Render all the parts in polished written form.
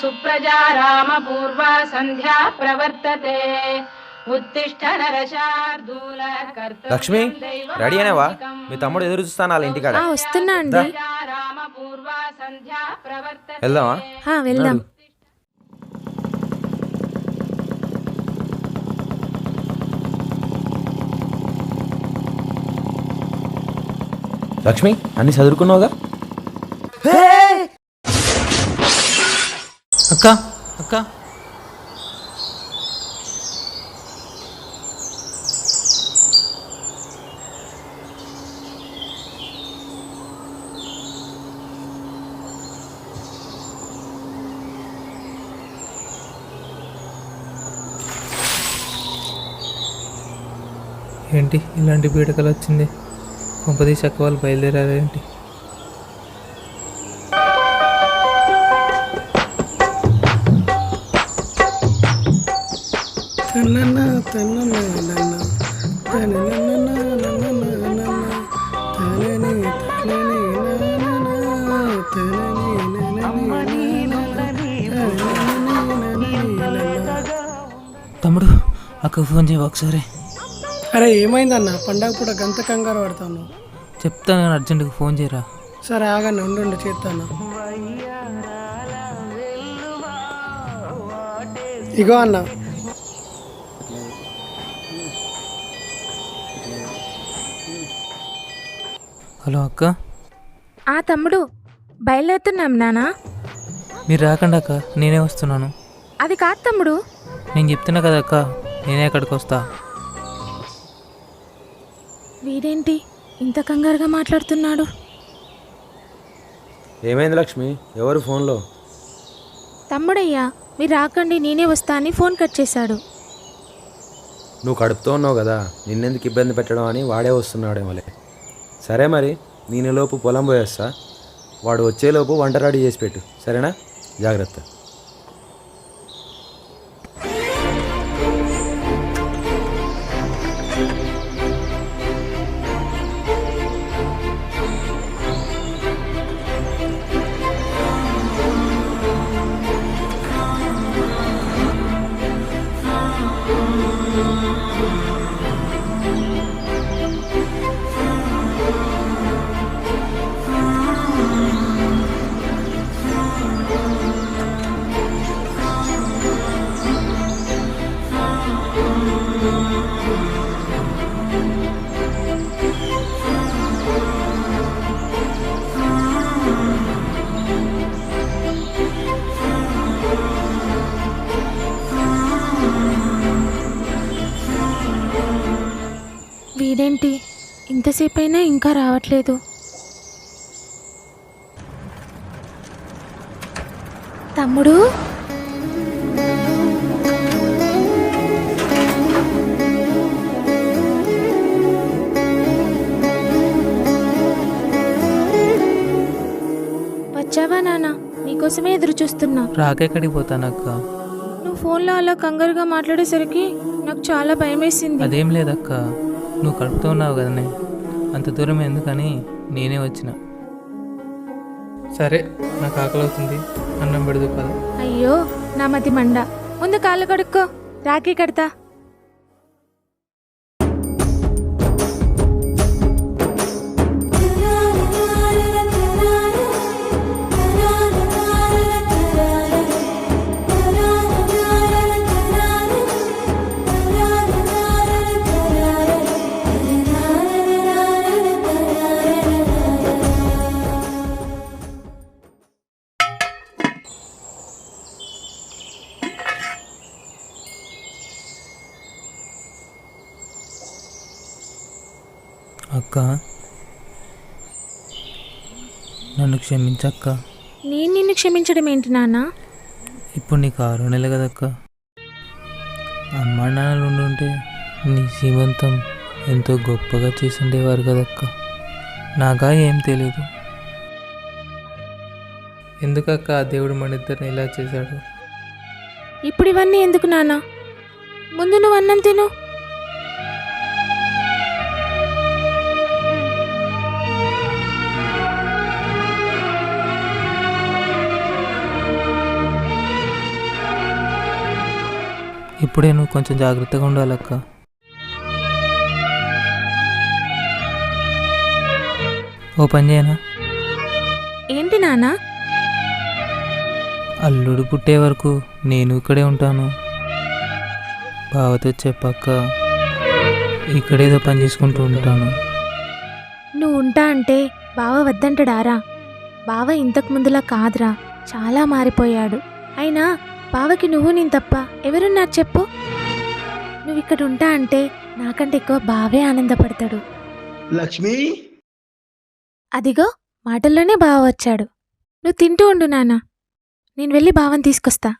సుప్రజా రామ పూర్వా సంధ్యా ప్రవర్తతే. ఉత్తిష్ట నరశార్దూల కర్తవ్యం లక్ష్మి రెడీ అనేవా? మీ తమ్ముడు ఎదురు చూస్తాను వాళ్ళ ఇంటికాడ. వస్తున్నా అండి. రామ పూర్వా సంధ్యా ప్రవర్తతే. వెళ్దామా? వెళ్దాం. లక్ష్మి అన్ని చదువుకున్నావుగా? అక్క అక్క ఏంటి ఇలాంటి పీడకలు వచ్చింది? కొంపదీసి అక్క వాళ్ళు బయలుదేరారేంటి? తమ్ముడు అక్క ఫోన్ చేయవు ఒకసారి. అరే ఏమైందన్న? పండగ పూట గంత కంగారు పడతాను. చెప్తాను కానీ అర్జెంటుగా ఫోన్ చేయరా. సరే ఆగన్న, ఉండు చేస్తాను. ఇగో అన్న. హలో అక్క. తమ్ముడు బయలుదేరుతున్నాం నానా. మీరు రాకండి అక్క, నేనే వస్తున్నాను. అది కాదు తమ్ముడు. నేను చెప్తున్నా కదా అక్క, నేనే అక్కడికి వస్తా. వీడేంటి ఇంత కంగారుగా మాట్లాడుతున్నాడు? ఏమైంది లక్ష్మి? ఎవరు ఫోన్లో? తమ్ముడయ్యా, మీరు రాకండి నేనే వస్తా అని ఫోన్ కట్ చేశాడు. నువ్వు కడుపుతో ఉన్నావు కదా, నిన్నెందుకు ఇబ్బంది పెట్టడం అని వాడే వస్తున్నాడేమోలే. సరే మరి, నేనులోపు పొలం పోయేస్తా. వాడు వచ్చేలోపు వంట రెడీ చేసి పెట్టు, సరేనా? జాగ్రత్త. వీడేంటి ఇంతసేపు అయినా ఇంకా రావట్లేదు? తమ్ముడు వచ్చావా నాన్న? నీకోసమే ఎదురు చూస్తున్నా. రాకెక్కడికి పోతానక్క? నువ్వు ఫోన్లో అలా కంగారుగా మాట్లాడేసరికి నాకు చాలా భయం వేసింది. అదేం లేదక్క, నువ్వు కడుపుతూ ఉన్నావు కదనే, అంత దూరం ఎందుకని నేనే వచ్చిన. సరే నాకు ఆకలి అవుతుంది, అన్నం పెడదు కదా. అయ్యో నా మతి మండ. ముందు కాళ్ళు కడుక్కో, రాఖీ కడతా. అక్క నన్ను క్షమించక్క. నేను నిన్ను క్షమించడం ఏంటి నాన్న? ఇప్పుడు నీకు 6 నెలలు కదక్క. అమ్మా నాన్నలు ఉండుంటే నీ సీమంతం ఎంతో గొప్పగా చేసుండేవారు కదక్క. నాకా ఏం తెలీదు. ఎందుకక్క ఆ దేవుడు మన ఇద్దరిని ఇలా చేశాడు? ఇప్పుడు ఇవన్నీ ఎందుకు నాన్న? ముందు నువ్వు అన్నం తిను. ఇప్పుడే నువ్వు కొంచెం జాగ్రత్తగా ఉండాలక్క. ఓ పని చేయనా? ఏంటి నాన్న? అల్లుడు పుట్టే వరకు నేను ఇక్కడే ఉంటాను. బావతో చెప్పాక ఇక్కడేదో పని చేసుకుంటూ ఉంటాను. నువ్వు ఉంటా అంటే బావ వద్దంటాడారా? బావ ఇంతకు ముందులా కాదురా, చాలా మారిపోయాడు. అయినా బావకి నువ్వు నేను తప్ప ఎవరున్నారు చెప్పు? నువ్వు ఇక్కడ ఉంటా అంటే నాకంటే ఎక్కువ బావే ఆనందపడతాడు. లక్ష్మి, అదిగో మాటల్లోనే బావ వచ్చాడు. నువ్వు తింటూ ఉండు నాన్న, నేను వెళ్ళి బావని తీసుకొస్తా.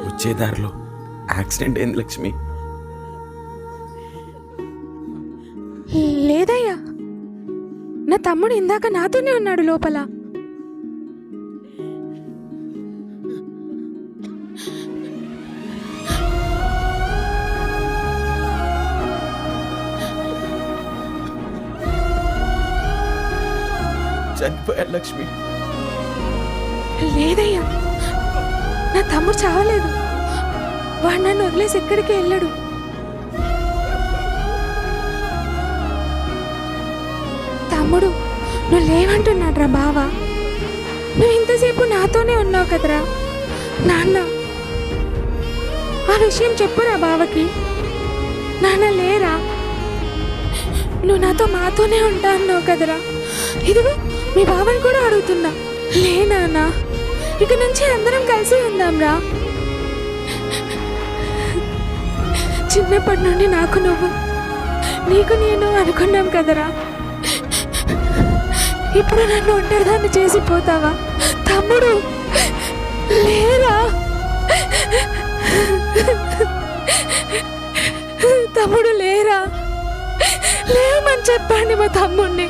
వచ్చే దారిలో యాక్సిడెంట్ అయింది లక్ష్మి. లేదయ్యా, నా తమ్ముడు ఇందాక నాతోనే ఉన్నాడు లోపల. చనిపోయాడు లక్ష్మి. లేదయ్యా, నా తమ్ముడు చావలేదు. వాడు నన్ను వదిలేసి ఎక్కడికి వెళ్ళాడు. తమ్ముడు, నువ్వు లేవంటున్నాడ్రా బావా. నువ్వు ఇంతసేపు నాతోనే ఉన్నావు కదరా నాన్న. ఆ విషయం చెప్పురా బావకి. నాన్న లేరా? నువ్వు మాతోనే ఉంటా అన్నావు కదరా. ఇదిగో మీ బావని కూడా అడుగుతున్నా. లే నాన్న, ఇక నుంచి అందరం కలిసి ఉందాంరా. చిన్నప్పటి నుండి నాకు నువ్వు, నీకు నేను అనుకున్నాం కదరా. ఇప్పుడు నన్ను ఒంటరిదాన్ని చేసిపోతావా? తమ్ముడు లేరా? తమ్ముడు లేరా? లేవమని చెప్పండి మా తమ్ముడిని.